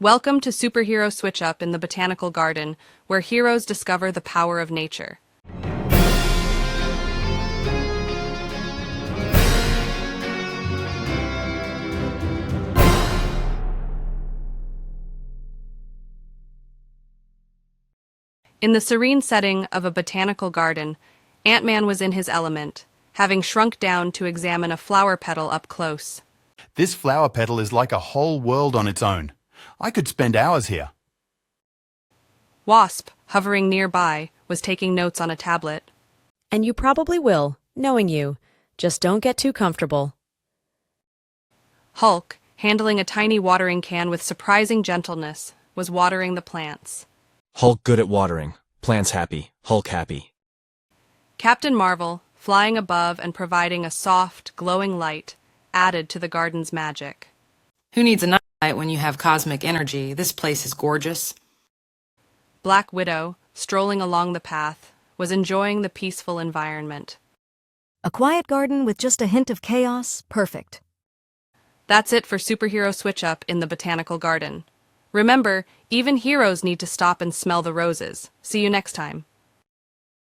Welcome to Superhero Switch Up in the Botanical Garden, where heroes discover the power of nature. In the serene setting of a botanical garden, Ant-Man was in his element, having shrunk down to examine a flower petal up close. This flower petal is like a whole world on its own. I could spend hours here. Wasp, hovering nearby, was taking notes on a tablet. And you probably will, knowing you. Just don't get too comfortable. Hulk, handling a tiny watering can with surprising gentleness, was watering the plants. Hulk good at watering. Plants happy. Hulk happy. Captain Marvel, flying above and providing a soft, glowing light, added to the garden's magic. Who needs a nightlight when you have cosmic energy? This place is gorgeous. Black Widow, strolling along the path, was enjoying the peaceful environment. A quiet garden with just a hint of chaos, perfect. That's it for Superhero Switch Up in the Botanical Garden. Remember, even heroes need to stop and smell the roses. See you next time.